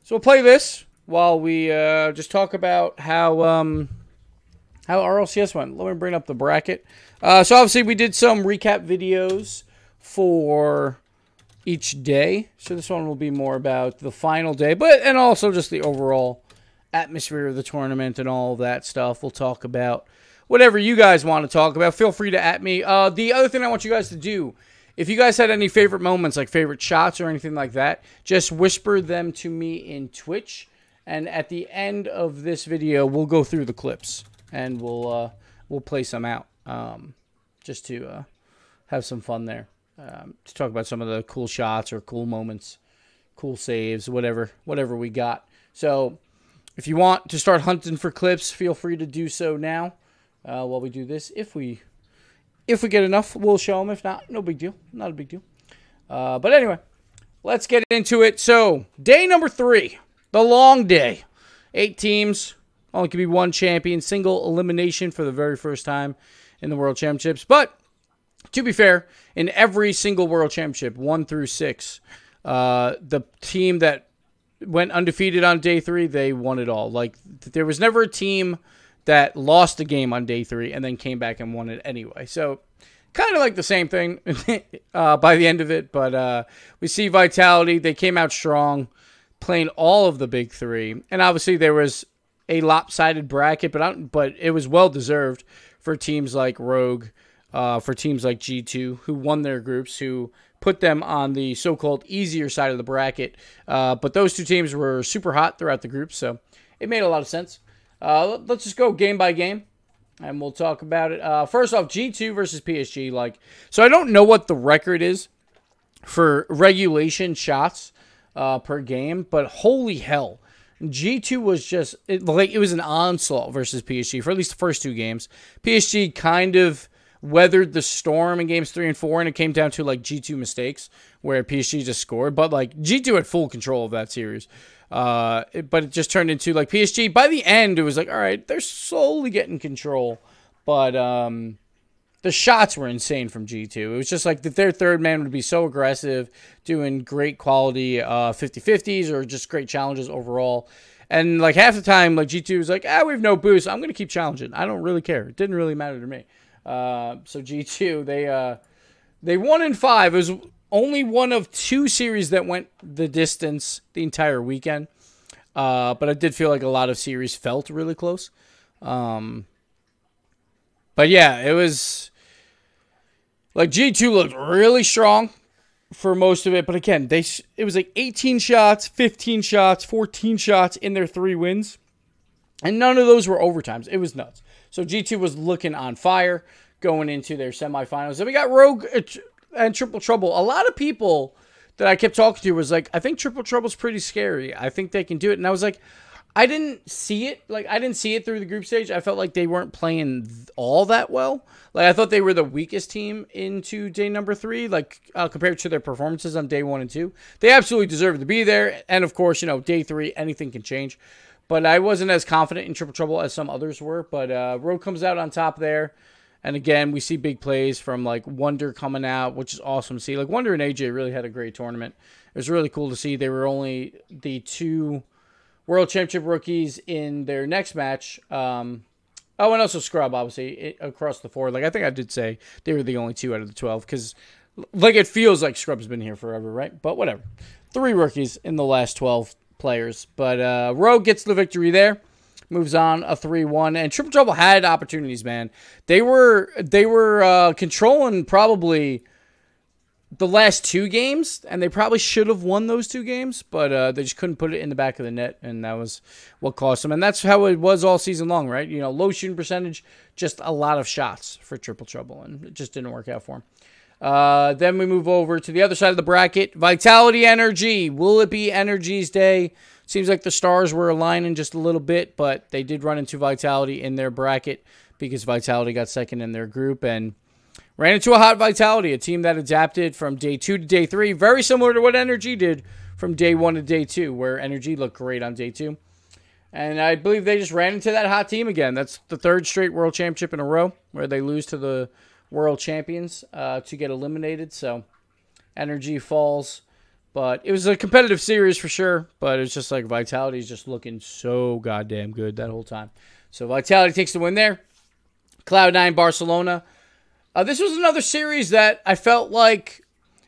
So we'll play this while we just talk about how Rlcs went. Let me bring up the bracket. So obviously we did some recap videos for each day. So this one will be more about the final day, and also just the overall atmosphere of the tournament and all of that stuff. We'll talk about whatever you guys want to talk about. Feel free to at me. The other thing I want you guys to do, if you guys had any favorite moments, like favorite shots or anything like that, just whisper them to me in Twitch. And at the end of this video, we'll go through the clips and we'll play some out, just to have some fun there. To talk about some of the cool shots or cool moments, cool saves, whatever we got. So if you want to start hunting for clips, feel free to do so now while we do this. If we get enough, we'll show them. If not, no big deal. Not a big deal. But anyway, let's get into it. So day number 3, the long day. 8 teams, only could be 1 champion, single elimination for the very first time in the World Championships. But to be fair, in every single World Championship, 1 through 6, the team that went undefeated on day 3, they won it all. Like, there was never a team that lost a game on day 3 and then came back and won it anyway. So, kind of like the same thing by the end of it. But we see Vitality. They came out strong, playing all of the big 3. And obviously, there was a lopsided bracket, but it was well-deserved for teams like Rogue, for teams like G2, who won their groups, who put them on the so-called easier side of the bracket. But those 2 teams were super hot throughout the group, so it made a lot of sense. Let's just go game by game, and we'll talk about it. First off, G2 versus PSG. So I don't know what the record is for regulation shots per game, but holy hell. G2 was just, it was an onslaught versus PSG for at least the first 2 games. PSG kind of weathered the storm in games 3 and 4, and it came down to G2 mistakes where PSG just scored. But G2 had full control of that series. But it just turned into PSG. By the end, it was all right, they're slowly getting control. But the shots were insane from G2. It was just that their third man would be so aggressive, doing great quality 50-50s or just great challenges overall. And half the time, G2 was we have no boost. I'm going to keep challenging. I don't really care. It didn't really matter to me. So G2, they won in 5. It was only one of 2 series that went the distance the entire weekend. But I did feel like a lot of series felt really close. But yeah, it was G2 looked really strong for most of it. But again, it was 18 shots, 15 shots, 14 shots in their 3 wins. And none of those were overtimes. It was nuts. So G2 was looking on fire going into their semifinals. Then we got Rogue and Triple Trouble. A lot of people that I kept talking to was I think Triple Trouble's pretty scary. I think they can do it. And I was I didn't see it. I didn't see it through the group stage. I felt like they weren't playing all that well. I thought they were the weakest team into day number 3, compared to their performances on day 1 and 2. They absolutely deserve to be there. And of course, day 3, anything can change. But I wasn't as confident in Triple Trouble as some others were. But Rogue comes out on top there. And again, we see big plays from Wonder coming out, which is awesome to see. Wonder and AJ really had a great tournament. It was really cool to see. They were only the 2 World Championship rookies in their next match. And also Scrub, obviously, across the 4. I think I did say they were the only 2 out of the 12. Because, it feels like Scrub's been here forever, right? But whatever. 3 rookies in the last 12 players. But Rogue gets the victory there. Moves on a 3-1, and Triple Trouble had opportunities, man. They were controlling probably the last 2 games, and they probably should have won those 2 games, but they just couldn't put it in the back of the net, and that was what cost them. And that's how it was all season long, right? Low shooting percentage, just a lot of shots for Triple Trouble, and it just didn't work out for them. Then we move over to the other side of the bracket. Vitality Energy. Will it be Energy's day? Seems like the stars were aligning just a little bit, but they did run into Vitality in their bracket because Vitality got second in their group and ran into a hot Vitality, a team that adapted from day 2 to day 3, very similar to what Energy did from day 1 to day 2, where Energy looked great on day 2. And I believe they just ran into that hot team again. That's the 3rd straight World Championship in a row where they lose to the World Champions to get eliminated. So Energy falls But it was a competitive series for sure. But it's just like Vitality's just looking so goddamn good that whole time. So Vitality takes the win there. Cloud9, Barcelona. This was another series that I felt like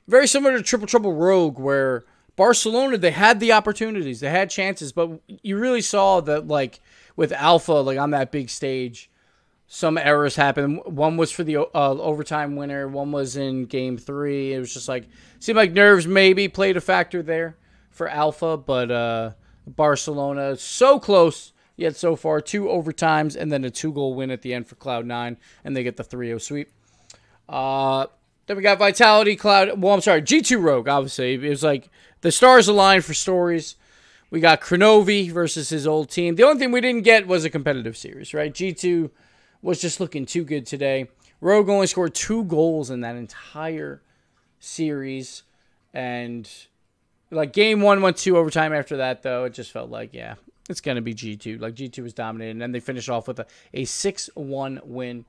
very similar to Triple Trouble Rogue, where Barcelona, they had the opportunities, they had chances, but you really saw that, like, with Alpha, like, on that big stage, some errors happened. One was for the overtime winner, one was in Game 3. It was just like, seemed like nerves maybe played a factor there for Alpha, but Barcelona, so close, yet so far, 2 overtimes, and then a 2-goal win at the end for Cloud9, and they get the 3-0 sweep. Then we got Vitality, G2 Rogue, obviously. It was like the stars aligned for stories. We got Kronovi versus his old team. The only thing we didn't get was a competitive series, right? G2 was just looking too good today. Rogue only scored 2 goals in that entire series. And like game 1 went 2 overtime after that, though. It just felt like, yeah, it's going to be G2. Like G2 was dominating. And then they finished off with a 6-1 win.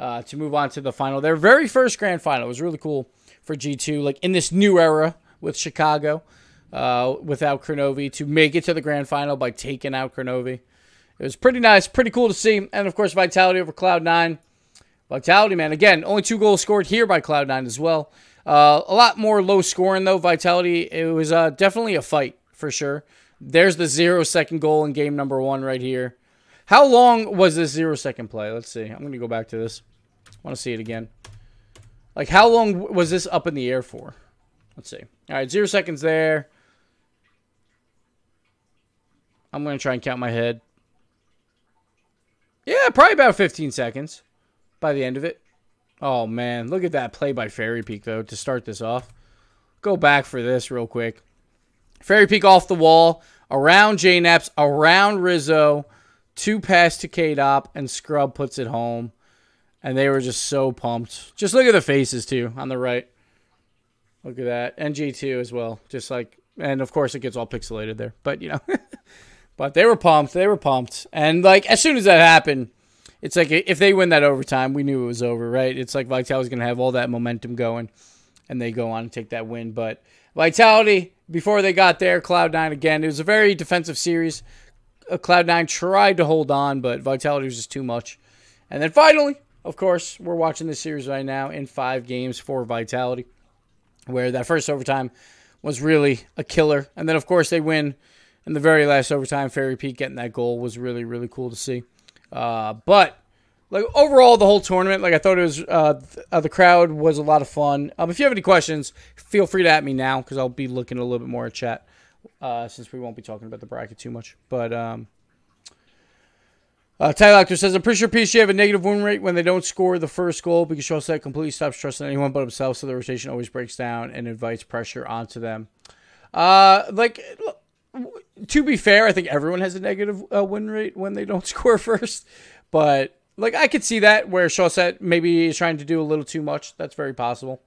To move on to the final. Their very first grand final was really cool for G2, like in this new era with Chicago, without Kronovi, to make it to the grand final by taking out Kronovi. It was pretty nice, pretty cool to see. And, of course, Vitality over Cloud9. Vitality, man, again, only 2 goals scored here by Cloud9 as well. A lot more low scoring, though. Vitality, it was definitely a fight, for sure. There's the 0-second goal in game number 1 right here. How long was this 0-second play? Let's see. I'm going to go back to this. I want to see it again. Like, how long was this up in the air for? Let's see. All right, 0 seconds there. I'm going to try and count my head. Yeah, probably about 15 seconds by the end of it. Oh, man. Look at that play by Fairy Peak, though, to start this off. Go back for this real quick. Fairy Peak off the wall, around JNaps, around Rizzo. 2 pass to K-Dop, and Scrub puts it home. And they were just so pumped. Just look at the faces, too, on the right. Look at that. And G2 as well. Just like, and of course it gets all pixelated there. But, you know. But they were pumped. They were pumped. And, like, as soon as that happened, it's like if they win that overtime, we knew it was over, right? It's like Vitality's going to have all that momentum going. And they go on and take that win. But Vitality, before they got there, Cloud9 again. It was a very defensive series. Cloud9 tried to hold on, but Vitality was just too much. And then finally, of course, we're watching this series right now in 5 games for Vitality, where that first overtime was really a killer. And then, of course, they win in the very last overtime. Fairy Peak getting that goal was really, really cool to see. But like overall, the whole tournament, like I thought it was, the crowd was a lot of fun. If you have any questions, feel free to at me now because I'll be looking a little bit more at chat. Since we won't be talking about the bracket too much. But Tyler says, I'm pretty sure PSG have a negative win rate when they don't score the first goal because Shawset completely stops trusting anyone but himself, so the rotation always breaks down and invites pressure onto them. Like, to be fair, I think everyone has a negative win rate when they don't score first. But, like, I could see that where Shawset maybe is trying to do a little too much. That's very possible.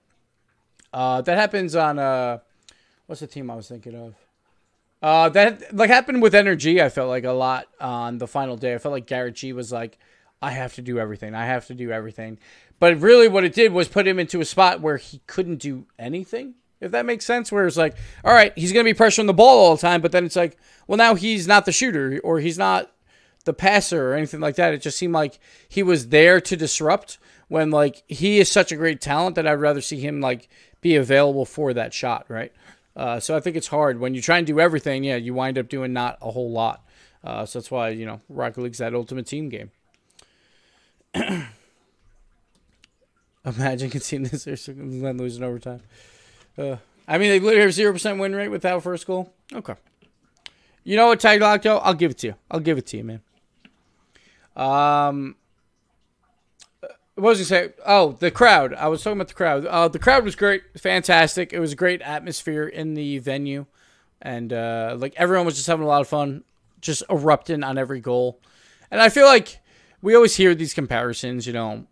That happens on, what's the team I was thinking of? That like happened with Energy, I felt like a lot on the final day. I felt like Garrett G was like, I have to do everything. I have to do everything. But really what it did was put him into a spot where he couldn't do anything, if that makes sense. Where it's like, all right, he's going to be pressuring the ball all the time. But then it's like, well, now he's not the shooter or he's not the passer or anything like that. It just seemed like he was there to disrupt when like he is such a great talent that I'd rather see him like be available for that shot, right? So I think it's hard. When you try and do everything, yeah, you wind up doing not a whole lot. So that's why, you know, Rocket League's that ultimate team game. Imagine conceding this and then losing overtime. I mean, they literally have 0% win rate without first goal. Okay. You know what, Tag Locto? I'll give it to you. I'll give it to you, man. What was I say? Oh, the crowd. I was talking about the crowd. The crowd was great. Fantastic. It was a great atmosphere in the venue. And, like, everyone was just having a lot of fun. Just erupting on every goal. And I feel like we always hear these comparisons, you know,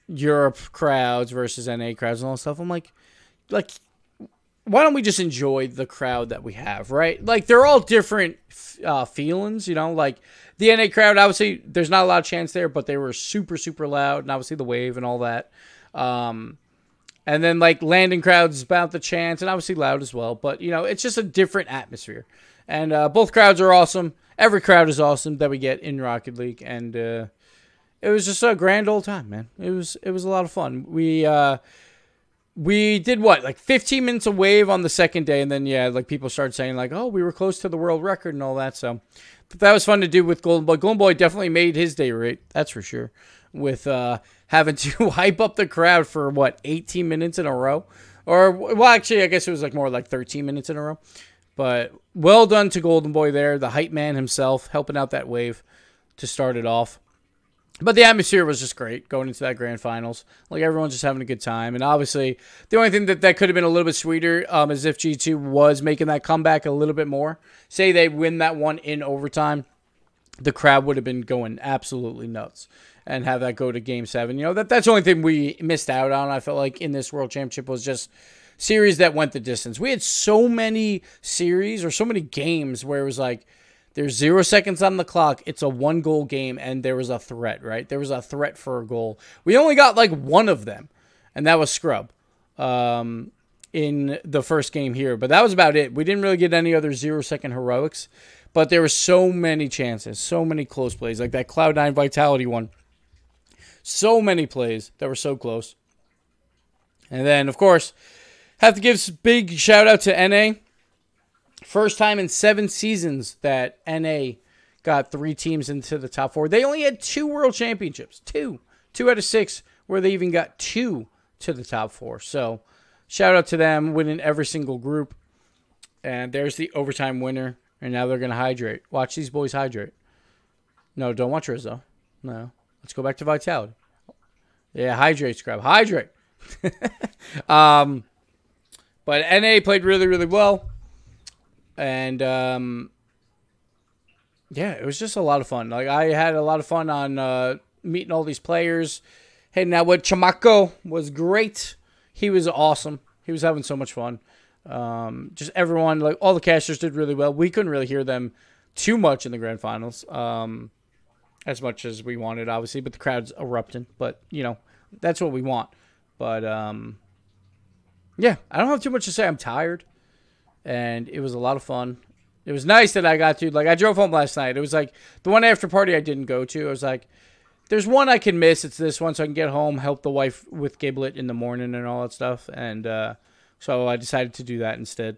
Europe crowds versus NA crowds and all that stuff. I'm like, why don't we just enjoy the crowd that we have, right? Like, they're all different feelings, you know? Like, the NA crowd, obviously, there's not a lot of chance there, but they were super, super loud, and obviously the wave and all that. And And then, like, landing crowds about the chants, and obviously loud as well. But, you know, it's just a different atmosphere. And both crowds are awesome. Every crowd is awesome that we get in Rocket League. And it was just a grand old time, man. It was a lot of fun. We did what, like 15 minutes of wave on the second day. And then, yeah, like people started saying, like, oh, we were close to the world record and all that. So that was fun to do with Golden Boy. Golden Boy definitely made his day right. That's for sure. With having to hype up the crowd for, what, 18 minutes in a row? Or, well, actually, I guess it was like more like 13 minutes in a row. But well done to Golden Boy there, the hype man himself, helping out that wave to start it off. But the atmosphere was just great going into that grand finals. Like, everyone's just having a good time. And obviously, the only thing that could have been a little bit sweeter is if G2 was making that comeback a little bit more. Say they win that one in overtime, the crowd would have been going absolutely nuts. And have that go to Game 7. You know, that's the only thing we missed out on, I felt like, in this World Championship was just series that went the distance. We had so many series or so many games where it was like, there's 0 seconds on the clock, it's a 1-goal game, and there was a threat, right? There was a threat for a goal. We only got like one of them, and that was Scrub in the first game here. But that was about it. We didn't really get any other 0-second heroics, but there were so many chances, so many close plays, like that Cloud9 Vitality one. So many plays that were so close. And then, of course, have to give a big shout out to NA. First time in 7 seasons that NA got 3 teams into the top 4. They only had 2 world championships. 2 out of 6 where they even got 2 to the top 4. So, shout out to them winning every single group. And there's the overtime winner. And now they're going to hydrate. Watch these boys hydrate. No, don't watch Rizzo. No. Let's go back to Vitality. Yeah, hydrate, Scrub. Hydrate. But NA played really, really well. And, yeah, it was just a lot of fun. Like, I had a lot of fun on meeting all these players. Hey, now with Chamaco was great. He was awesome. He was having so much fun. Just everyone, like, all the casters did really well. We couldn't really hear them too much in the grand finals. As much as we wanted, obviously, but the crowd's erupting. But, you know, that's what we want. But, yeah, I don't have too much to say. I'm tired, and it was a lot of fun. It was nice that I got to, like, I drove home last night. It was like the one after party I didn't go to. I was like, there's one I can miss. It's this one, so I can get home, help the wife with Giblet in the morning and all that stuff. And so I decided to do that instead.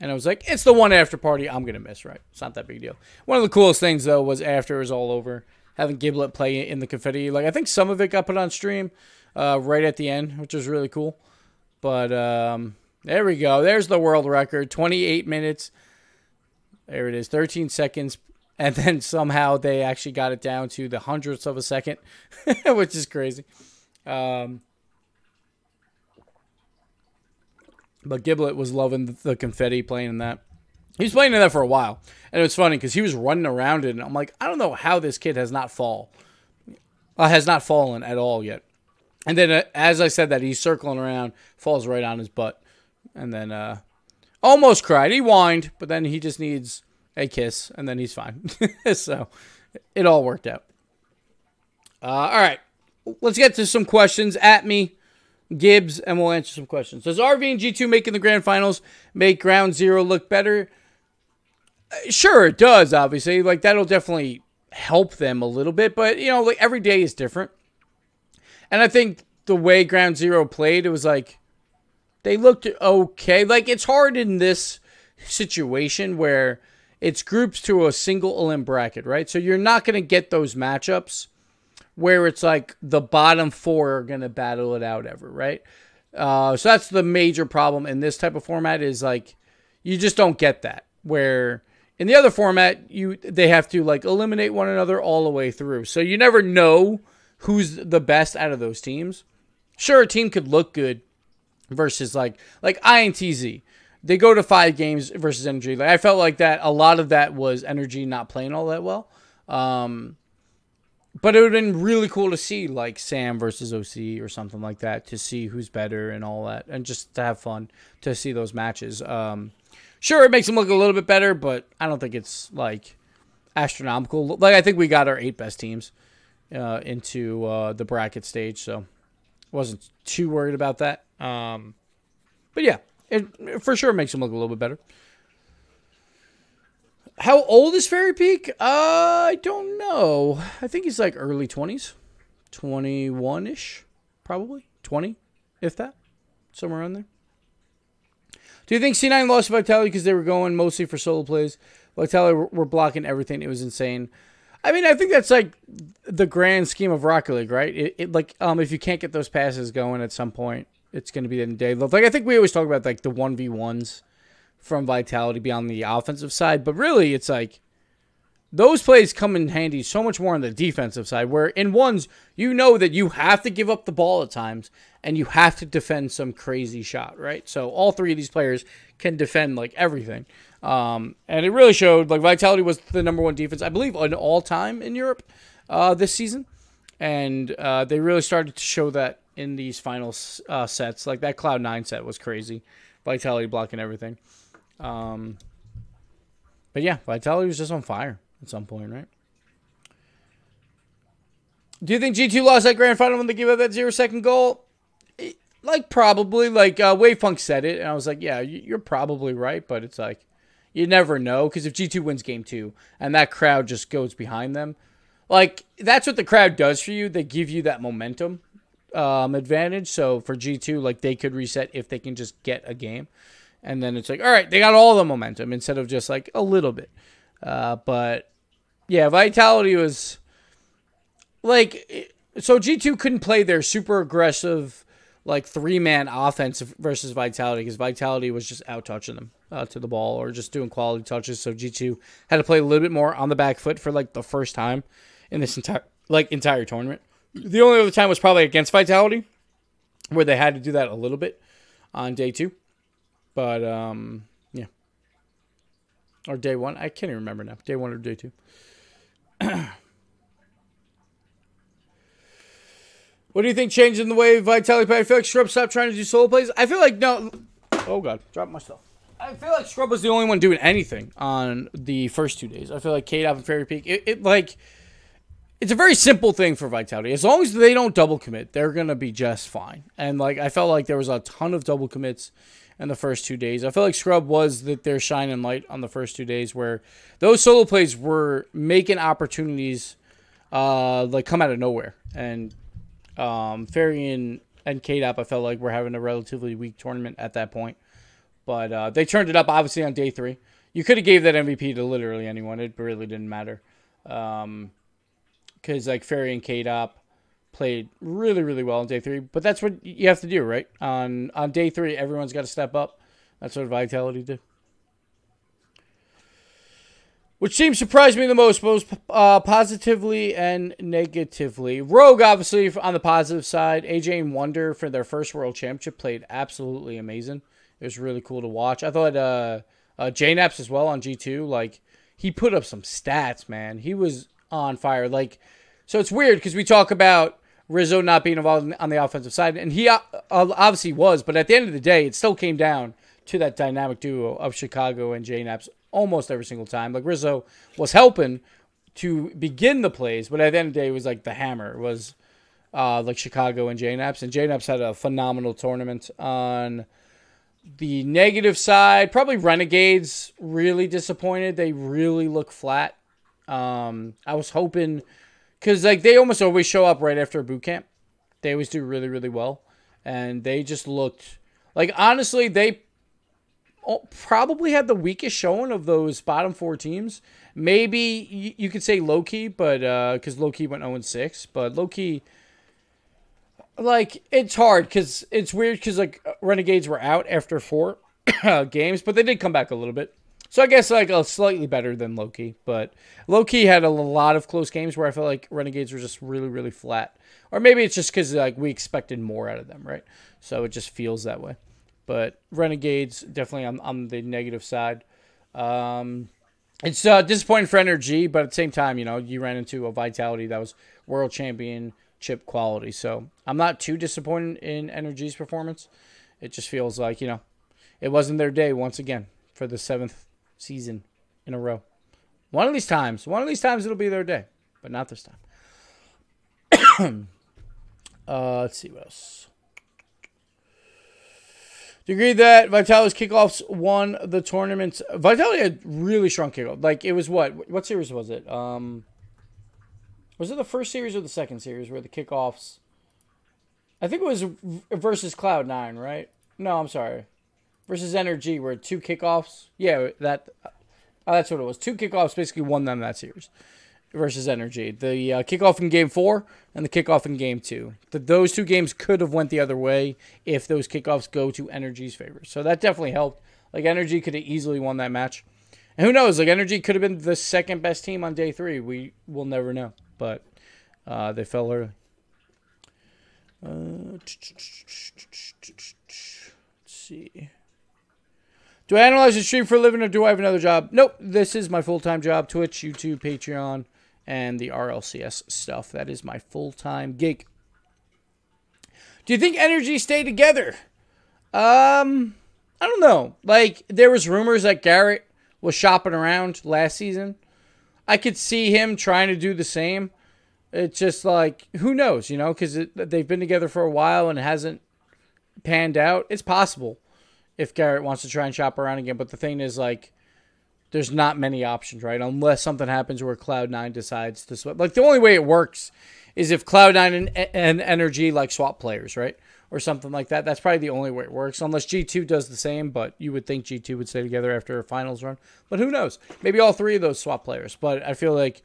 And I was like, it's the one after party I'm going to miss, right? It's not that big a deal. One of the coolest things, though, was after it was all over, having Giblet play in the confetti. Like, I think some of it got put on stream right at the end, which was really cool. But there we go. There's the world record, 28 minutes. There it is, 13 seconds. And then somehow they actually got it down to the hundredths of a second, which is crazy. But Giblet was loving the confetti, playing in that. He was playing in that for a while. And it was funny because he was running around it. And I'm like, I don't know how this kid has not fallen at all yet. And then as I said that, he's circling around, falls right on his butt. And then almost cried. He whined, but then he just needs a kiss, and then he's fine. So it all worked out. All right. Let's get to some questions. At me, Gibbs, and we'll answer some questions. Does RV and G2 making the grand finals make Ground Zero look better? Sure, it does, obviously. Like, that'll definitely help them a little bit. But, you know, like, every day is different. And I think the way Ground Zero played, it was like, they looked okay. Like, it's hard in this situation where it's groups to a single elim bracket, right? So you're not going to get those matchups where it's like the bottom 4 are going to battle it out ever, right? So that's the major problem in this type of format is like you just don't get that. Where in the other format, they have to like eliminate one another all the way through. So you never know who's the best out of those teams. Sure, a team could look good versus like INTZ. They go to 5 games versus Energy. Like I felt like that a lot of that was Energy not playing all that well. But it would have been really cool to see like Sam versus OC or something like that to see who's better and all that. And just to have fun to see those matches. Sure, it makes them look a little bit better, but I don't think it's like astronomical. Like I think we got our 8 best teams into the bracket stage. So Wasn't too worried about that. But yeah, it for sure makes him look a little bit better. How old is Fairy Peak? I don't know. I think he's like early 20s. 21-ish, probably. 20, if that. Somewhere around there. Do you think C9 lost Vitality because they were going mostly for solo plays? Vitality were blocking everything. It was insane. I mean, I think that's like the grand scheme of Rocket League, right? Like, if you can't get those passes going at some point, it's going to be the end of the day. Like, I think we always talk about like the 1v1s from Vitality be on the offensive side, but really it's like those plays come in handy so much more on the defensive side, where in ones, you know that you have to give up the ball at times and you have to defend some crazy shot, right? So all three of these players can defend like everything. And it really showed, like Vitality was the #1 defense, I believe, in all time in Europe this season. And they really started to show that in these final sets. Like that Cloud9 set was crazy. Vitality blocking everything. But yeah, Vitality was just on fire at some point, right? Do you think G2 lost that grand final when they gave up that 0-second goal? Like, probably. Like, Wavepunk said it, and I was like, yeah, you're probably right, but it's like, you never know, because if G2 wins game 2, and that crowd just goes behind them, like, that's what the crowd does for you. They give you that momentum advantage, so for G2, like, they could reset if they can just get a game, and then it's like, all right, they got all the momentum, instead of just, like, a little bit. But yeah, Vitality was like, so G2 couldn't play their super aggressive, like 3-man offense versus Vitality, because Vitality was just out touching them to the ball or just doing quality touches. So G2 had to play a little bit more on the back foot for like the first time in this entire tournament. The only other time was probably against Vitality, where they had to do that a little bit on day 2. But yeah. Or day 1. I can't even remember now. Day 1 or day 2. What do you think changed in the way Vitality played? I feel like Scrub stopped trying to do solo plays. I feel like, no. Oh, God. Dropped my stuff. I feel like Scrub was the only one doing anything on the first 2 days. I feel like K-Dop and Fairy Peak, it's a very simple thing for Vitality. As long as they don't double commit, they're going to be just fine. And, like, I felt like there was a ton of double commits in the first 2 days. I feel like Scrub was their shining light on the first 2 days, where those solo plays were making opportunities like come out of nowhere. And Fairy and K-Dop, I felt like were having a relatively weak tournament at that point. But they turned it up, obviously, on day 3. You could have gave that MVP to literally anyone. It really didn't matter. Because, like, Fairy and K-Dop played really, really well on day 3. But that's what you have to do, right? On day 3, everyone's got to step up. That's what Vitality did. Which team surprised me the most, both positively and negatively? Rogue, obviously, on the positive side. AJ and Wonder, for their first World Championship, played absolutely amazing. It was really cool to watch. I thought JNaps as well on G2. Like, he put up some stats, man. He was on fire. Like, so it's weird because we talk about Rizzo not being involved on the offensive side, and he obviously was, but at the end of the day, it still came down to that dynamic duo of Chicago and JNaps almost every single time. Like, Rizzo was helping to begin the plays, but at the end of the day, it was like the hammer was like Chicago and JNaps, and JNaps had a phenomenal tournament. On the negative side, probably Renegades really disappointed. They really look flat. I was hoping, because like they almost always show up right after a boot camp. They always do really, really well. And they just looked like, honestly, they probably had the weakest showing of those bottom 4 teams. Maybe you could say low-key, but because low-key went 0-6. But low-key, like, it's hard because it's weird because, like, Renegades were out after 4 games, but they did come back a little bit. So I guess, like, a slightly better than Low-Key. But Low-Key had a lot of close games where I felt like Renegades were just really, really flat. Or maybe it's just because, like, we expected more out of them, right? So it just feels that way. But Renegades, definitely on the negative side. It's disappointing for NRG, but at the same time, you know, you ran into a Vitality that was world championship quality. So I'm not too disappointed in NRG's performance. It just feels like, you know, it wasn't their day once again for the 7th season in a row. One of these times it'll be their day, but not this time. Let's see what else. Do you agree that Vitality's kickoffs won the tournaments? Vitality had really strong kickoff. Like, it was what? What series was it? Was it the first series or the second series where the kickoffs... I think it was versus Cloud9, right? No, I'm sorry. Versus Energy, where 2 kickoffs. Yeah, that's what it was. 2 kickoffs basically won them that series. Versus Energy. The kickoff in Game 4 and the kickoff in Game 2. Those 2 games could have went the other way if those kickoffs go to Energy's favor. So that definitely helped. Like, Energy could have easily won that match. And who knows? Like, Energy could have been the second best team on day 3. We will never know. But they fell early. Let's see. Do I analyze the stream for a living or do I have another job? Nope. This is my full-time job. Twitch, YouTube, Patreon, and the Rlcs stuff. That is my full-time gig. Do you think Energy stay together? I don't know. Like, there was rumors that Garrett was shopping around last season. I could see him trying to do the same. It's just like, who knows, you know, because they've been together for a while and it hasn't panned out. It's possible if Garrett wants to try and shop around again. But the thing is, like, there's not many options, right? Unless something happens where Cloud9 decides to swap. Like, the only way it works is if Cloud9 and Energy, like, swap players, right? Or something like that. That's probably the only way it works. Unless G2 does the same, but you would think G2 would stay together after a finals run. But who knows? Maybe all 3 of those swap players. But I feel like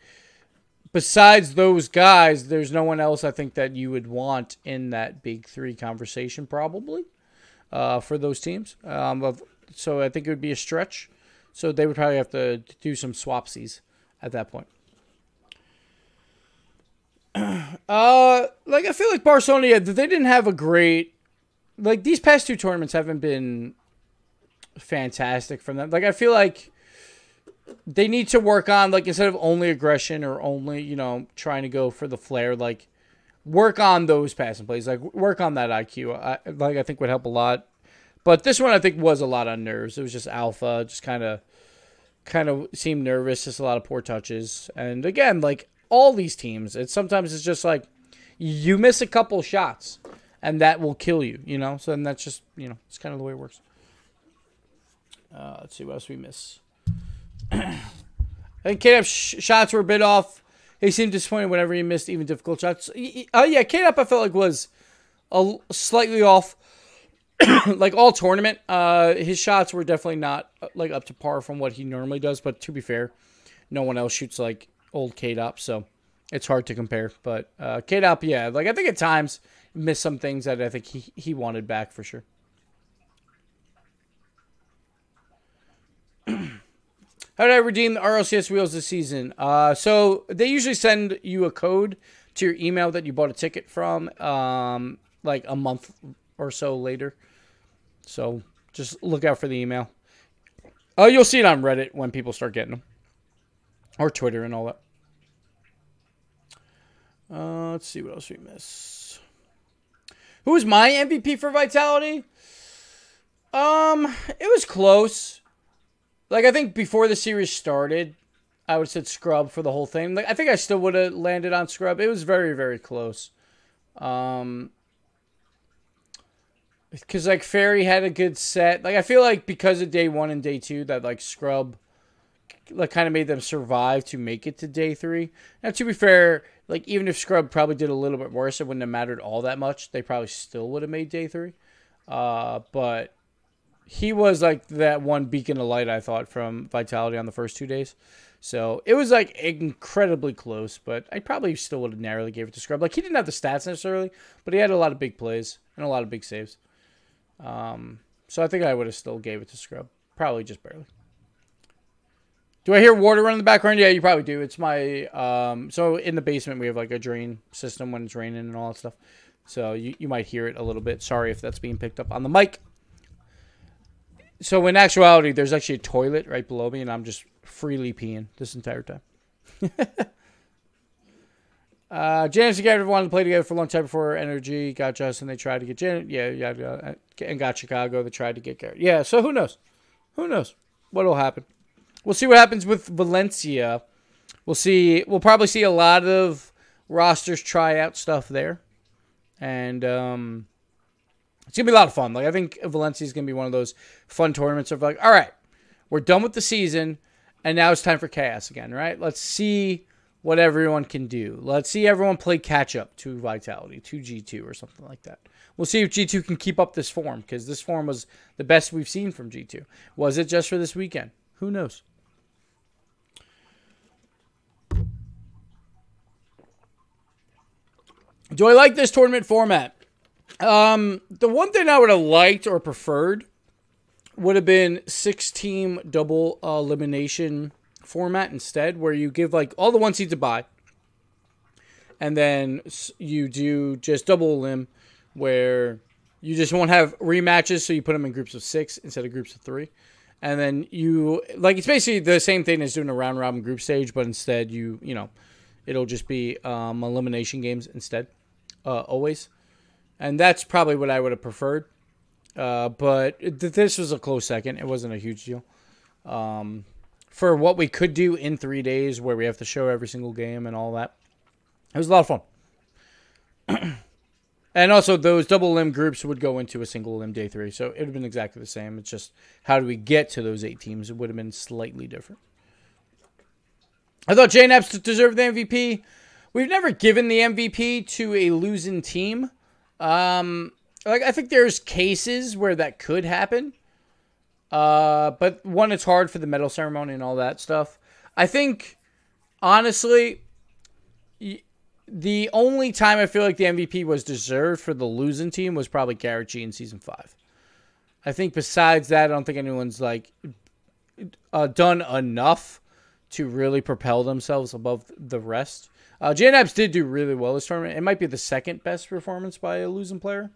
besides those guys, there's no one else I think that you would want in that big 3 conversation probably for those teams. So I think it would be a stretch. So they would probably have to do some swapsies at that point. Like, I feel like Barcelona, they didn't have a great... Like, these past 2 tournaments haven't been fantastic from them. Like, I feel like they need to work on, like, instead of only aggression or only, you know, trying to go for the flare, like, work on those passing plays. Like, work on that IQ. I think would help a lot. But this one, I think, was a lot on nerves. It was just alpha, just kind of seemed nervous, just a lot of poor touches. And, again, like, all these teams, sometimes it's just like you miss a couple shots and that will kill you, you know? So then that's just, you know, it's kind of the way it works. Let's see what else we miss. I think KDAP's shots were a bit off. He seemed disappointed whenever he missed even difficult shots. Yeah, KDAP I felt like was slightly off. Like all tournament, his shots were definitely not like up to par from what he normally does. But to be fair, no one else shoots like old KDAP, so it's hard to compare. But KDAP, yeah, like I think at times missed some things that I think he wanted back for sure. How did I redeem the RLCS wheels this season? So they usually send you a code to your email that you bought a ticket from, like a month or so later. So just look out for the email. Oh, you'll see it on Reddit when people start getting them, or Twitter and all that. Let's see what else we miss. Who was my MVP for Vitality? It was close. Like, I think before the series started, I would have said Scrub for the whole thing. Like, I think I still would have landed on Scrub. It was very, very close. Because, like, Fairy had a good set. Like, I feel like because of day 1 and day 2, that, like, Scrub, like, kind of made them survive to make it to day 3. Now, to be fair, like, even if Scrub probably did a little bit worse, it wouldn't have mattered all that much. They probably still would have made day 3. But he was, like, that one beacon of light, I thought, from Vitality on the first 2 days. So, it was, like, incredibly close, but I probably still would have narrowly gave it to Scrub. Like, he didn't have the stats necessarily, but he had a lot of big plays and a lot of big saves. So, I think I would have still gave it to Scrub. Probably just barely. Do I hear water run in the background? Yeah, you probably do. It's my, so in the basement, we have, like, a drain system when it's raining and all that stuff. So, you might hear it a little bit. Sorry if that's being picked up on the mic. So, in actuality, there's actually a toilet right below me, and I'm just freely peeing this entire time. Janice and Gavin wanted to play together for a long time before Energy got Justin. They tried to get Janet. Yeah, and got Chicago. They tried to get Garrett. Yeah, so who knows? Who knows what will happen? We'll see what happens with Valencia. We'll see. We'll probably see a lot of rosters try out stuff there. And It's going to be a lot of fun. Like, I think Valencia is going to be one of those fun tournaments of like, all right, we're done with the season, and now it's time for chaos again, right? Let's see what everyone can do. Let's see everyone play catch-up to Vitality, to G2 or something like that. We'll see if G2 can keep up this form, because this form was the best we've seen from G2. Was it just for this weekend? Who knows? Do I like this tournament format? The one thing I would have liked or preferred would have been 6-team double elimination format instead, where you give like all the 1 seeds a bye, and then you do just double elim, where you just won't have rematches, so you put them in groups of 6 instead of groups of 3, and then you like it's basically the same thing as doing a round robin group stage, but instead you know it'll just be elimination games instead, always. And that's probably what I would have preferred. But this was a close second. It wasn't a huge deal. For what we could do in 3 days, where we have to show every single game and all that, it was a lot of fun. And also, those double limb groups would go into a single limb day 3. So it would have been exactly the same. It's just, how do we get to those 8 teams? It would have been slightly different. I thought JNAPS deserved the MVP. We've never given the MVP to a losing team. Like, I think there's cases where that could happen. But one, it's hard for the medal ceremony and all that stuff. I think, honestly, the only time I feel like the MVP was deserved for the losing team was probably Garrett G in Season 5. I think besides that, I don't think anyone's, like, done enough to really propel themselves above the rest. JNAPS did do really well this tournament. It might be the second best performance by a losing player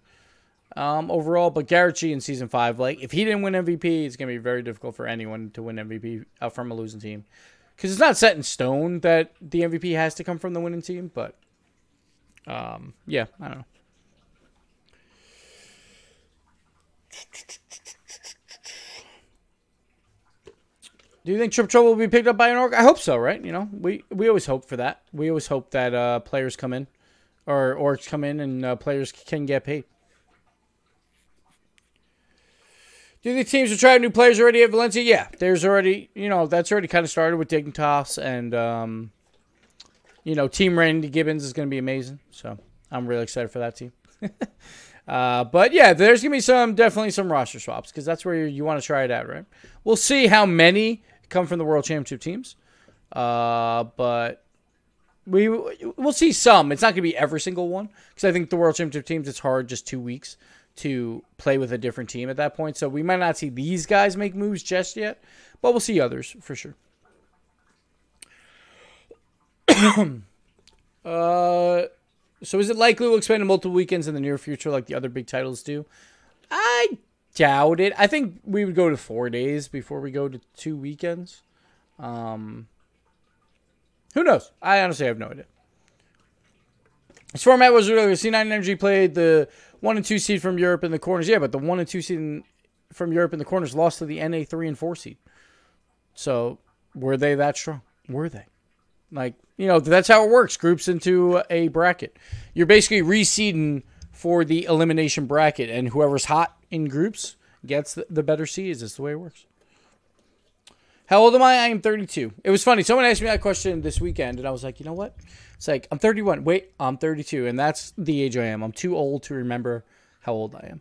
overall. But Garrett G in Season 5, like, if he didn't win MVP, it's going to be very difficult for anyone to win MVP from a losing team. Because it's not set in stone that the MVP has to come from the winning team. But, yeah, I don't know. Do you think Trip Trouble will be picked up by an org? I hope so, right? You know, we always hope for that. We always hope that players come in, or orgs come in, and players can get paid. Do you think teams are trying new players already at Valencia? Yeah, there's already, you know, that's already kind of started with Dignitas, and, you know, Team Randy Gibbs is going to be amazing. So I'm really excited for that team. But yeah, there's going to be definitely some roster swaps, because that's where you want to try it out, right? We'll see how many come from the World Championship teams. But we'll see some. It's not going to be every single one, because I think the World Championship teams, it's hard just 2 weeks to play with a different team at that point. So we might not see these guys make moves just yet, but we'll see others for sure. So is it likely we'll expand to multiple weekends in the near future like the other big titles do? I doubt it. I think we would go to 4 days before we go to 2 weekends. Who knows? I honestly have no idea. This format was really C9 Energy played the 1 and 2 seed from Europe in the corners. Yeah, but the 1 and 2 seed from Europe in the corners lost to the NA 3 and 4 seed. So were they that strong? Were they? Like, you know, that's how it works. Groups into a bracket. You're basically reseeding for the elimination bracket, and whoever's hot in groups gets the better seeds. That's the way it works. How old am I? I am 32. It was funny. Someone asked me that question this weekend, and I was like, you know what? It's like, I'm 31. Wait, I'm 32, and that's the age I am. I'm too old to remember how old I am.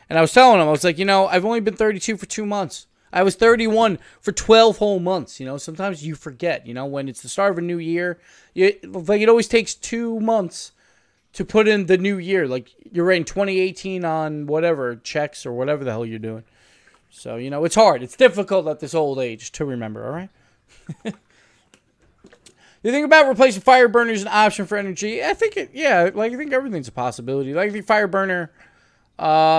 And I was telling him, I was like, you know, I've only been 32 for 2 months. I was 31 for 12 whole months. You know, sometimes you forget, you know, when it's the start of a new year, like it always takes 2 months to put in the new year. Like you're writing 2018 on whatever checks or whatever the hell you're doing. So, you know, it's hard. It's difficult at this old age to remember. All right. You think about replacing Fireburner as an option for energy? I think I think everything's a possibility. Like I think Fireburner,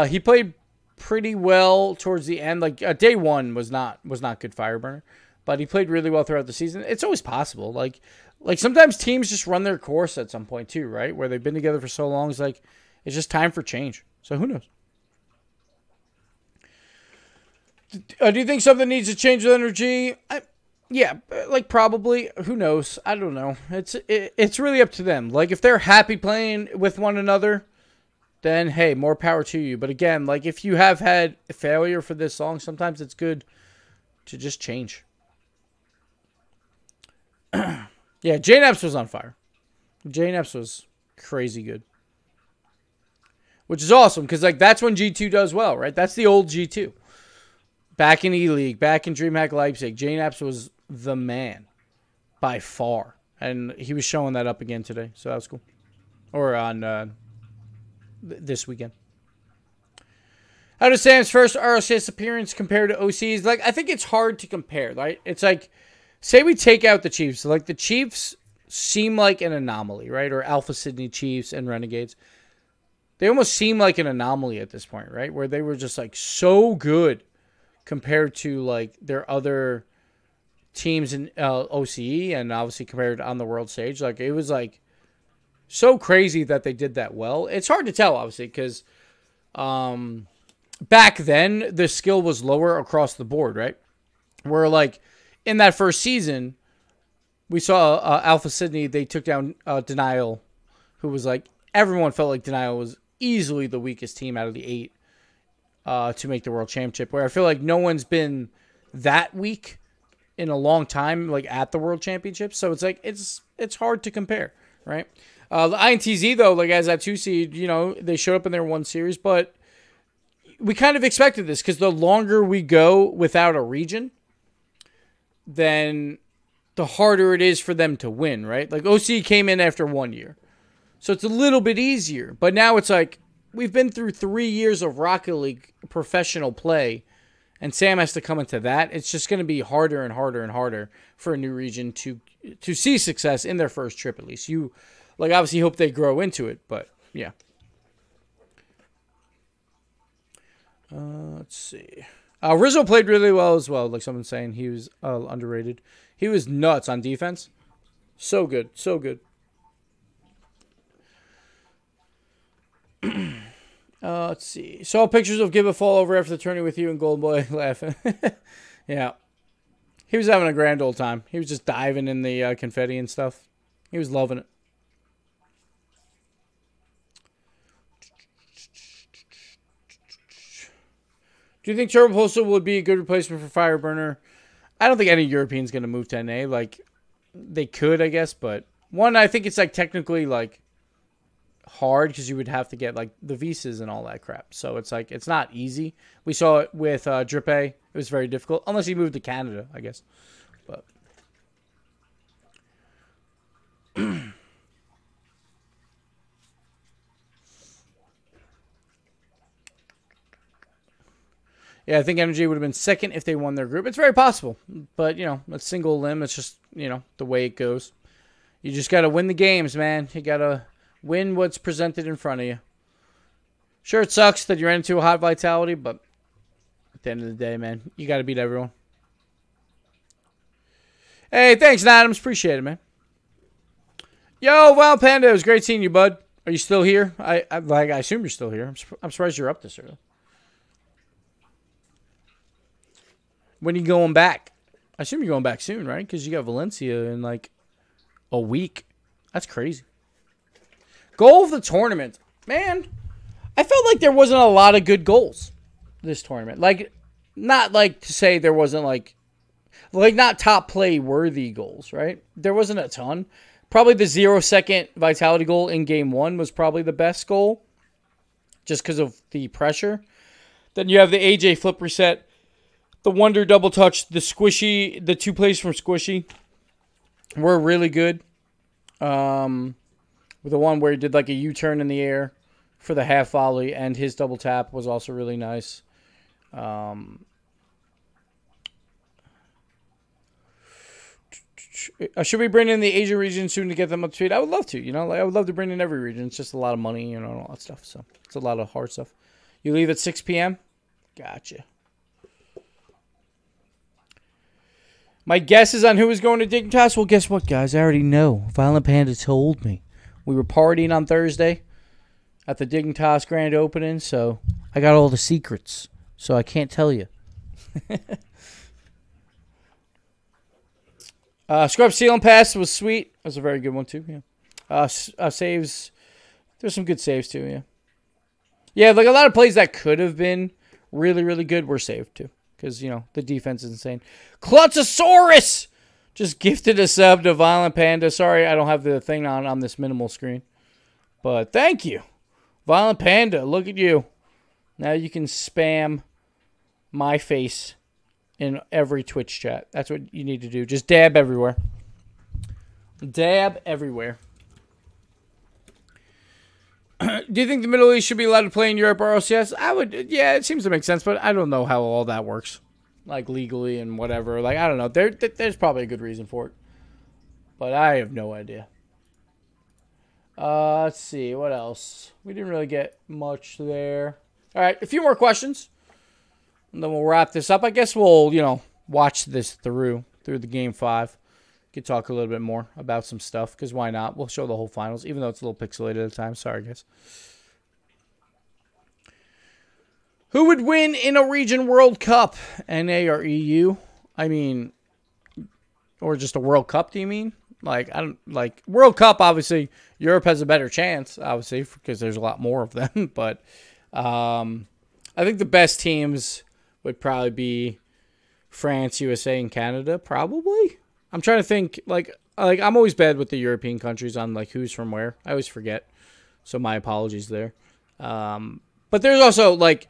he played pretty well towards the end. Like day 1 was not good Fireburner, but he played really well throughout the season. It's always possible. Like sometimes teams just run their course at some point too, right? Where they've been together for so long, it's just time for change. So who knows? Do you think something needs to change with energy? Yeah, like probably. Who knows? I don't know. It's really up to them. Like if they're happy playing with one another, then hey, more power to you. But again, like if you have had a failure for this long, sometimes it's good to just change. Yeah, Jane Epps was on fire. Jane Epps was crazy good. Which is awesome, because like that's when G2 does well, right? That's the old G2. Back in E-League, back in DreamHack Leipzig, Jane Epps was the man by far. And he was showing that up again today, so that was cool. Or on this weekend. How does Sam's first RLCS appearance compare to OC's? Like, I think it's hard to compare, right? It's like, say we take out the Chiefs. Like, the Chiefs seem like an anomaly, right? Or Alpha Sydney Chiefs and Renegades. They almost seem like an anomaly at this point, right? Where they were just, like, so good compared to, like, their other teams in OCE and obviously compared on the world stage. Like, it was, like, so crazy that they did that well. It's hard to tell, obviously, because back then, the skill was lower across the board, right? Where, like, in that first season, we saw Alpha Sydney, they took down Denial, who was, like, everyone felt like Denial was easily the weakest team out of the 8 to make the World Championship, where I feel like no one's been that weak in a long time, like, at the World Championship. So it's, like, it's hard to compare, right? The INTZ, though, like, as that 2 seed, you know, they showed up in their 1 series, but we kind of expected this because the longer we go without a region, then the harder it is for them to win, right? Like, OC came in after 1 year. So it's a little bit easier. But now it's like, we've been through 3 years of Rocket League professional play, and Sam has to come into that. It's just going to be harder and harder and harder for a new region to see success in their first trip, at least. You, like, obviously hope they grow into it, but yeah. Let's see. Rizzo played really well as well, like someone's saying. He was underrated. He was nuts on defense. So good. So good. Let's see. Saw pictures of Gibbs fall over after the tourney with you and Gold Boy laughing. Yeah. He was having a grand old time. He was just diving in the confetti and stuff. He was loving it. Do you think Turbo Postal would be a good replacement for Fireburner? I don't think any European's going to move to NA. Like, they could, I guess, but one, I think it's, like, technically, like, hard because you would have to get, like, the visas and all that crap. So it's, like, it's not easy. We saw it with Drip A. It was very difficult, unless he moved to Canada, I guess. But yeah, I think Energy would have been second if they won their group. It's very possible. But, you know, a single limb. It's just, you know, the way it goes. You just got to win the games, man. You got to win what's presented in front of you. Sure, it sucks that you're into a hot vitality, but at the end of the day, man, you got to beat everyone. Hey, thanks, Adams. Appreciate it, man. Yo, Wild Panda, it was great seeing you, bud. Are you still here? I assume you're still here. I'm surprised you're up this early. When are you going back? I assume you're going back soon, right? Because you got Valencia in, like, a week. That's crazy. Goal of the tournament. Man, I felt like there wasn't a lot of good goals this tournament. Like, not like to say there wasn't, like not top play worthy goals, right? There wasn't a ton. Probably the 0-second vitality goal in game 1 was probably the best goal. Just because of the pressure. Then you have the AJ flip reset. The Wonder double touch, the Squishy, the 2 plays from Squishy were really good. With the one where he did like a U-turn in the air for the half volley, and his double tap was also really nice. Should we bring in the Asia region soon to get them up to speed? I would love to, you know. Like, I would love to bring in every region. It's just a lot of money, you know, and all that stuff. So it's a lot of hard stuff. You leave at 6 p.m.? Gotcha. My guess is on who is going to Dignitas. Well, guess what, guys? I already know. Violent Panda told me. We were partying on Thursday at the Dignitas grand opening, so I got all the secrets. So I can't tell you. Scrub Seal and Pass was sweet. That was a very good one, too. Yeah. Saves. There's some good saves, too, yeah. Yeah, like a lot of plays that could have been really, really good were saved too. Because, you know, the defense is insane. Klutzosaurus just gifted a sub to Violent Panda. Sorry, I don't have the thing on this minimal screen. But thank you. Violent Panda, look at you. Now you can spam my face in every Twitch chat. That's what you need to do. Just dab everywhere. Dab everywhere. Do you think the Middle East should be allowed to play in Europe or OCS? I would, yeah, it seems to make sense, but I don't know how all that works. Like, legally and whatever. Like, I don't know. There's probably a good reason for it. But I have no idea. Let's see. What else? We didn't really get much there. All right, a few more questions. And then we'll wrap this up. I guess we'll, you know, watch this through the Game 5. Could talk a little bit more about some stuff, because why not? We'll show the whole finals, even though it's a little pixelated at the time. Sorry, guys. Who would win in a region World Cup? NA or EU? I mean, or just a World Cup, do you mean? Like, I don't, like, World Cup, obviously, Europe has a better chance, obviously, because there's a lot more of them. But I think the best teams would probably be France, USA, and Canada, probably. I'm trying to think, like I'm always bad with the European countries on, like, who's from where. I always forget. So my apologies there. But there's also, like,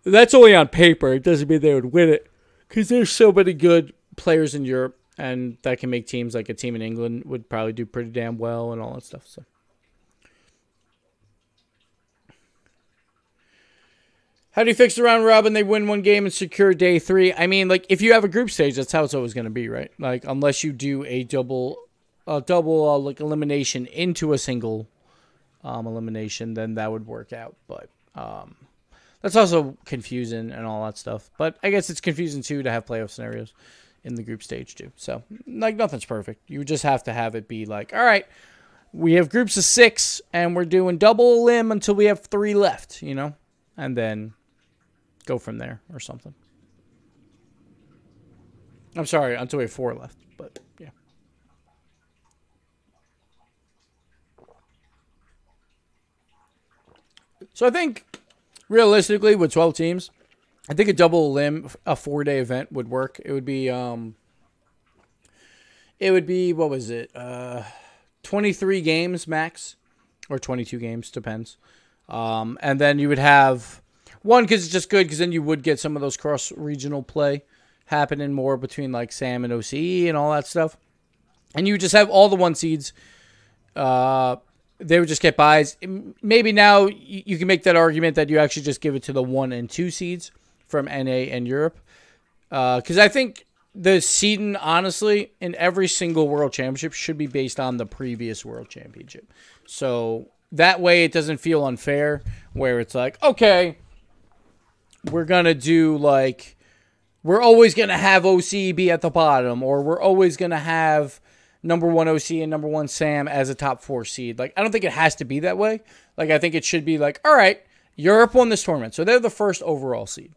that's only on paper. It doesn't mean they would win it, because there's so many good players in Europe, and that can make teams, like a team in England would probably do pretty damn well and all that stuff. So, how do you fix the round robin? They win one game and secure day 3. I mean, like, if you have a group stage, that's how it's always going to be, right? Like, unless you do a double like elimination into a single elimination, then that would work out. But that's also confusing and all that stuff. But I guess it's confusing too to have playoff scenarios in the group stage too. So, like, nothing's perfect. You just have to have it be like, all right, we have groups of 6 and we're doing double elim until we have 3 left, you know, and then go from there or something. I'm sorry, until we have 4 left, but yeah. So I think realistically with 12 teams, I think a double elim, a 4-day event would work. It would be what was it? 23 games max, or 22 games, depends. And then you would have one, because it's just good, because then you would get some of those cross-regional play happening more between, like, SAM and OCE and all that stuff. And you just have all the 1 seeds. They would just get buys. Maybe now you can make that argument that you actually just give it to the 1 and 2 seeds from NA and Europe. Because I think the seeding, honestly, in every single World Championship should be based on the previous World Championship. So that way it doesn't feel unfair, where it's like, okay, we're going to do, like, we're always going to have OCE be at the bottom, or we're always going to have number 1 OC and number 1 SAM as a top 4 seed. Like, I don't think it has to be that way. Like, I think it should be like, all right, Europe won this tournament, so they're the first overall seed.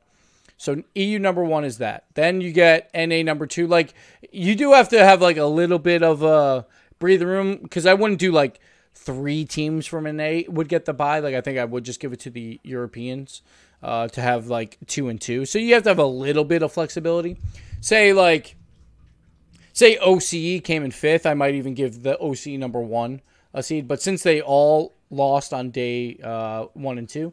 So EU number 1 is that. Then you get NA number 2. Like, you do have to have, like, a little bit of a breathing room, because I wouldn't do, like, 3 teams from NA would get the bye. Like, I think I would just give it to the Europeans to have, like, 2 and 2. So you have to have a little bit of flexibility. Say OCE came in 5th, I might even give the OCE number 1 a seed. But since they all lost on day 1 and 2,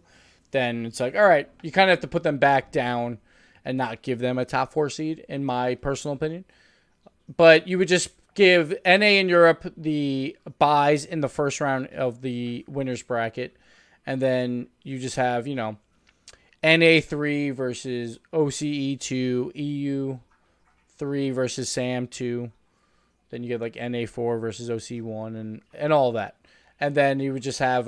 then it's like, all right, you kind of have to put them back down and not give them a top 4 seed, in my personal opinion. But you would just give NA in Europe the buys in the first round of the winner's bracket. And then you just have, you know, NA 3 versus OCE 2, EU 3 versus SAM 2. Then you get, like, NA 4 versus OC 1 and all that. And then you would just have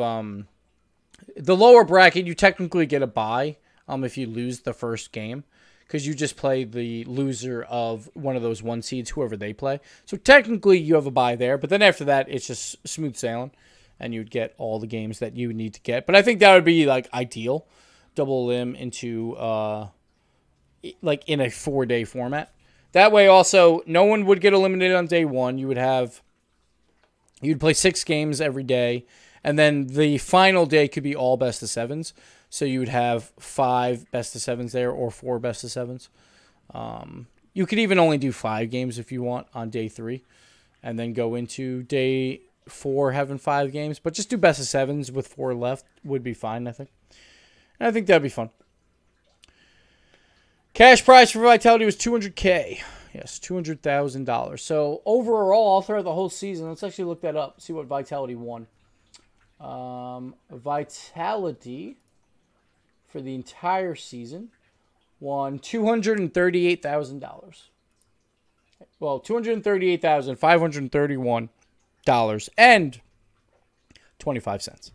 the lower bracket, you technically get a bye if you lose the first game, because you just play the loser of one of those 1 seeds, whoever they play. So technically you have a bye there, but then after that it's just smooth sailing, and you'd get all the games that you would need to get. But I think that would be, like, ideal. Double elim into like in a 4-day format. That way also no one would get eliminated on day 1. You'd play 6 games every day, And then the final day could be all best of sevens. So you would have 5 best of sevens there or 4 best of sevens. You could even only do 5 games if you want on day 3. And then go into day 4 having 5 games. But just do best of sevens with 4 left would be fine, I think. And I think that'd be fun. Cash prize for Vitality was $200K. Yes, $200,000. So overall, all throughout the whole season, let's actually look that up, see what Vitality won. Vitality for the entire season won $238,000. Well, $238,531.25.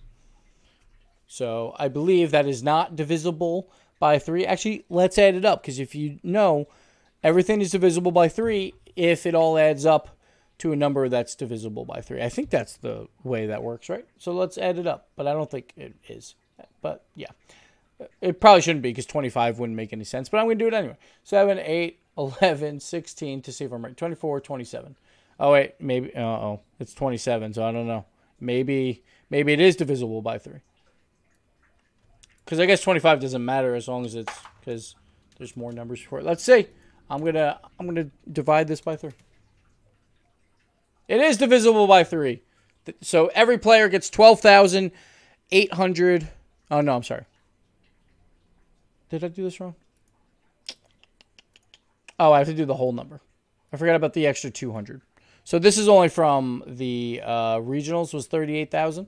So I believe that is not divisible by 3. Actually, let's add it up, because if you know, everything is divisible by 3 if it all adds up to a number that's divisible by 3. I think that's the way that works, right? So let's add it up, but I don't think it is. But yeah, it probably shouldn't be, because 25 wouldn't make any sense, but I'm going to do it anyway. 7, 8, 11, 16, to see if I'm right. 24, 27. Oh, wait, maybe, it's 27, so I don't know. Maybe it is divisible by 3. Because I guess 25 doesn't matter as long as it's, because there's more numbers for it. Let's see. I'm gonna divide this by 3. It is divisible by 3. So every player gets 12,800. Oh no, I'm sorry. Did I do this wrong? Oh, I have to do the whole number. I forgot about the extra 200. So this is only from the regionals was 38,000.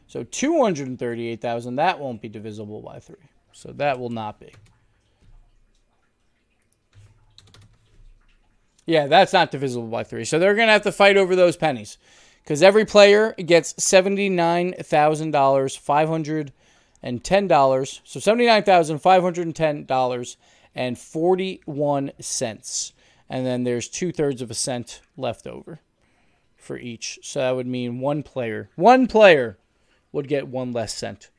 So 238,000, that won't be divisible by 3. So that will not be. Yeah, that's not divisible by 3. So they're going to have to fight over those pennies. Because every player gets $79,510. So $79,510.41. And then there's 2/3 of a cent left over for each. So that would mean one player would get 1 less cent.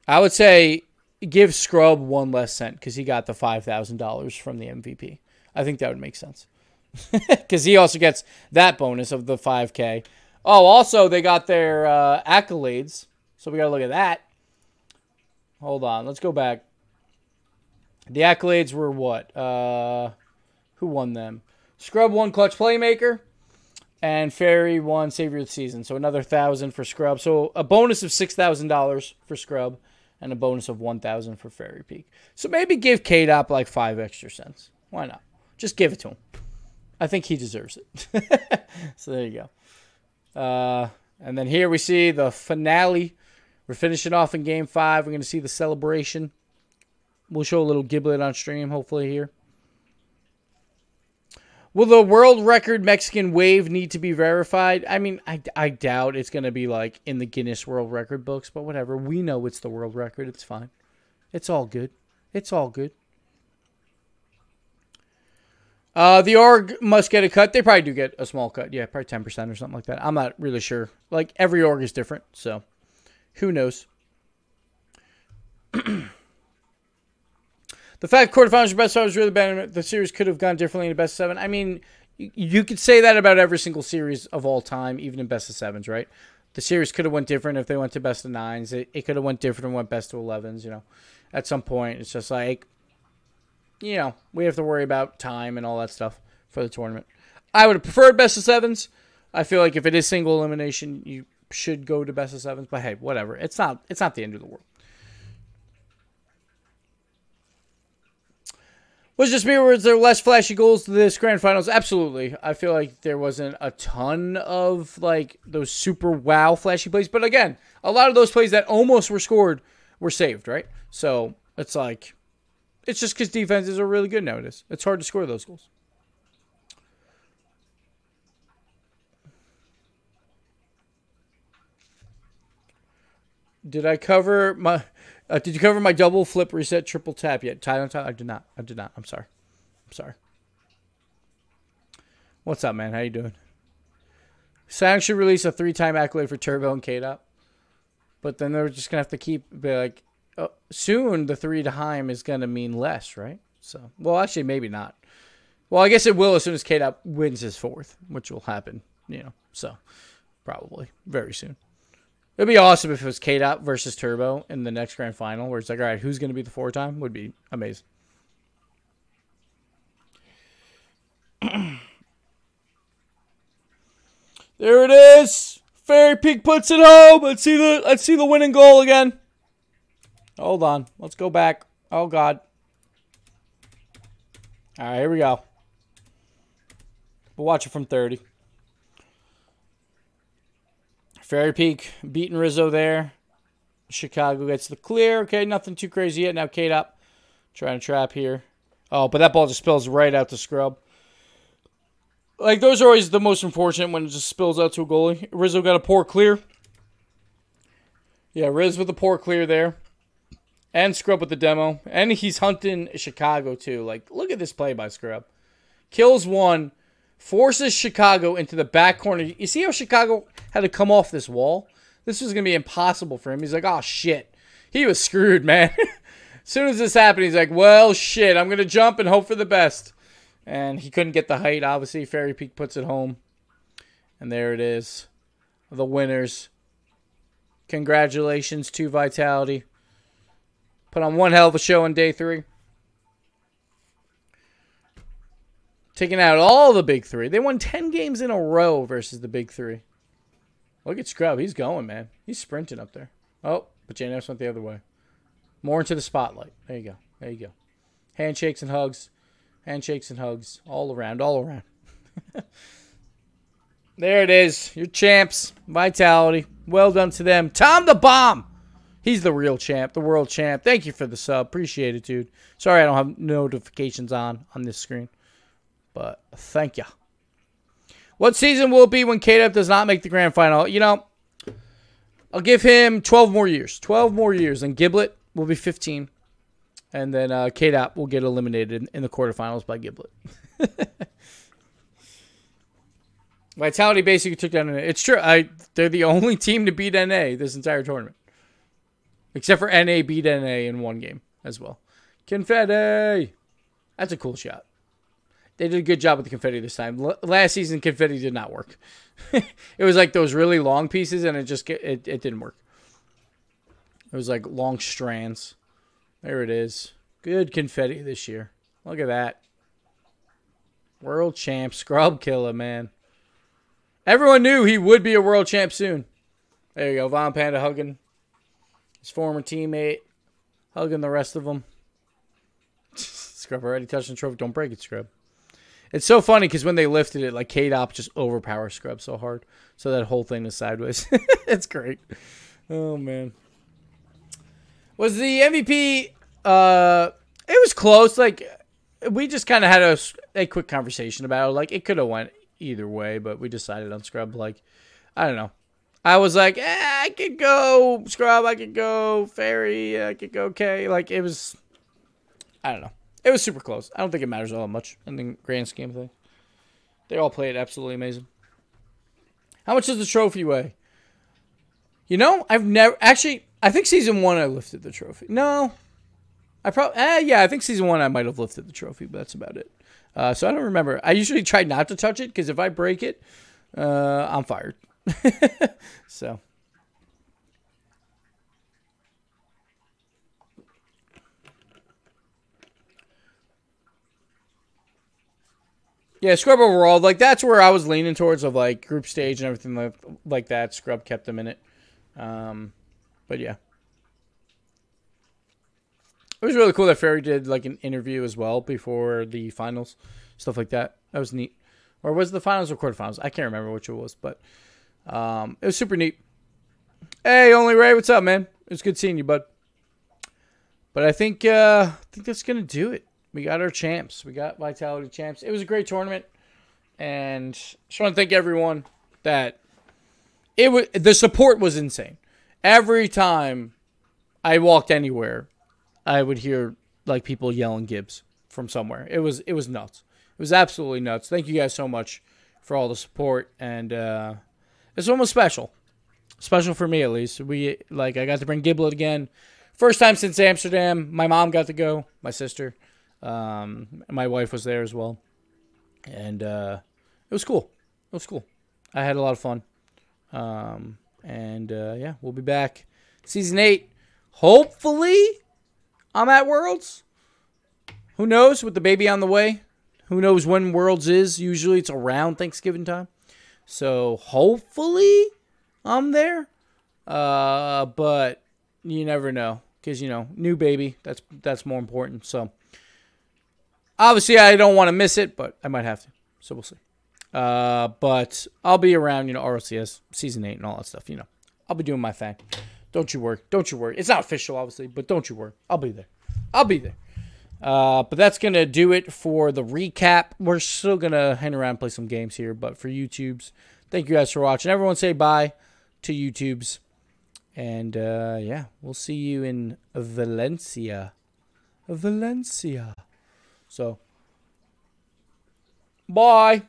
I would say give Scrub 1 less cent because he got the $5,000 from the MVP. I think that would make sense. Because he also gets that bonus of the 5K. Oh, also, they got their accolades. So we got to look at that. Hold on. Let's go back. The accolades were what? Who won them? Scrub won Clutch Playmaker. And Fairy won Savior of the Season. So another 1,000 for Scrub. So a bonus of $6,000 for Scrub. And a bonus of 1,000 for Fairy Peak. So maybe give K-Dop like 5 extra cents. Why not? Just give it to him. I think he deserves it. So there you go. And then here we see the finale. We're finishing off in Game 5. We're going to see the celebration. We'll show a little Giblet on stream, hopefully, here. Will the world record Mexican wave need to be verified? I mean, I doubt it's going to be like in the Guinness World Record books, but whatever. We know it's the world record. It's fine. It's all good. It's all good. The org must get a cut. They probably do get a small cut. Yeah, probably 10% or something like that. I'm not really sure. Like, every org is different, so who knows? The fact quarterfinals are best of is really bad. The series could have gone differently in the best of 7. I mean, you could say that about every single series of all time, even in best of 7s, right? The series could have went different if they went to best of 9s. It could have went different and went best of 11s, you know. At some point, it's just like, you know, we have to worry about time and all that stuff for the tournament. I would have preferred best of 7s. I feel like if it is single elimination, you should go to best of 7s. But hey, whatever. It's not the end of the world. Was just me, or was there less flashy goals to this grand finals? Absolutely. I feel like there wasn't a ton of like those super wow flashy plays. But again, a lot of those plays that almost were scored were saved, right? So it's like, it's just because defenses are really good nowadays. It's hard to score those goals. Did I cover my... did you cover my double flip reset triple tap yet? Tie on top? I did not. I did not. I'm sorry. I'm sorry. What's up, man? How you doing? Sound should release a 3-time accolade for Turbo and K-Dop. But then they're just going to have to keep... Be like, soon the 3-time is going to mean less, right? So, well, actually, maybe not. Well, I guess it will as soon as K-Dop wins his 4th, which will happen, you know. So, probably. Very soon. It'd be awesome if it was K-Dot versus Turbo in the next grand final, where it's like, all right, who's going to be the 4-time? Would be amazing. There it is. Fairy Peak puts it home. Let's see the winning goal again. Hold on. Let's go back. Oh God. All right, here we go. We'll watch it from 30. Fairy Peak beating Rizzo there. Chicago gets the clear. Okay, nothing too crazy yet. Now K-Dot trying to trap here. Oh, but that ball just spills right out to Scrub. Like, those are always the most unfortunate when it just spills out to a goalie. Rizzo got a poor clear. Yeah, Riz with a poor clear there. And Scrub with the demo. And he's hunting Chicago, too. Like, look at this play by Scrub. Kills one. Forces Chicago into the back corner. You see how Chicago had to come off this wall? This was going to be impossible for him. He's like, oh, shit. He was screwed, man. As soon as this happened, he's like, well, shit. I'm going to jump and hope for the best. And he couldn't get the height, obviously. Fairy Peak puts it home. And there it is. The winners. Congratulations to Vitality. Put on one hell of a show on day 3. Taking out all the big 3. They won 10 games in a row versus the big 3. Look at Scrub. He's going, man. He's sprinting up there. Oh, but J-Nefs went the other way. More into the spotlight. There you go. There you go. Handshakes and hugs. Handshakes and hugs. All around. All around. There it is. Your champs. Vitality. Well done to them. Tom the Bomb. He's the real champ. The world champ. Thank you for the sub. Appreciate it, dude. Sorry I don't have notifications on this screen. But thank you. What season will it be when K-Dub does not make the grand final? You know, I'll give him 12 more years. 12 more years. And Giblet will be 15. And then K-Dub will get eliminated in the quarterfinals by Giblet. Vitality basically took down NA. It's true. They're the only team to beat NA this entire tournament. Except for NA beat NA in one game as well. Confetti. That's a cool shot. They did a good job with the confetti this time. Last season, confetti did not work. It was like those really long pieces, and it didn't work. It was like long strands. There it is. Good confetti this year. Look at that. World champ. Scrub killer, man. Everyone knew he would be a world champ soon. There you go. Von Panda hugging his former teammate. Hugging the rest of them. Scrub already touched the trophy. Don't break it, Scrub. It's so funny because when they lifted it, like K-Dop just overpowered Scrub so hard. So that whole thing is sideways. It's great. Oh, man. Was the MVP, it was close. Like, we just kind of had a quick conversation about it. Like, it could have went either way, but we decided on Scrub. Like, I don't know. I was like, I could go Scrub. I could go Fairy. I could go K. Like, it was, I don't know. It was super close. I don't think it matters all that much in the grand scheme of things. They all played absolutely amazing. How much does the trophy weigh? You know, I've never... Actually, I think Season 1 I lifted the trophy. No. Yeah, I think Season 1 I might have lifted the trophy, but that's about it. So I don't remember. I usually try not to touch it, because if I break it, I'm fired. So... Yeah, Scrub overall, like, that's where I was leaning towards of, like, group stage and everything like that. Scrub kept them in it. But, yeah. It was really cool that Fairy did, like, an interview as well before the finals. Stuff like that. That was neat. Or was it the finals or quarterfinals? I can't remember which it was, but it was super neat. Hey, Only Ray, what's up, man? It was good seeing you, bud. But I think that's going to do it. We got our champs. We got Vitality champs. It was a great tournament. And just want to thank everyone that the support was insane. Every time I walked anywhere, I would hear like people yelling Gibbs from somewhere. It was nuts. It was absolutely nuts. Thank you guys so much for all the support. And this one was special. Special for me at least. I got to bring Giblet again. First time since Amsterdam. My mom got to go. My sister. My wife was there as well, and it was cool. It was cool. I had a lot of fun. And, yeah, we'll be back. Season 8. Hopefully, I'm at Worlds. Who knows with the baby on the way? Who knows when Worlds is? Usually it's around Thanksgiving time. So, hopefully, I'm there. But you never know. Because, you know, new baby. That's more important. So, obviously, I don't want to miss it, but I might have to. So, we'll see. But I'll be around, you know, Rlcs, Season 8 and all that stuff, you know. I'll be doing my thing. Don't you worry. Don't you worry. It's not official, obviously, but don't you worry. I'll be there. I'll be there. But that's going to do it for the recap. We're still going to hang around and play some games here, but for YouTubes, thank you guys for watching. Everyone say bye to YouTubes. And, yeah, we'll see you in Valencia. Valencia. So, bye.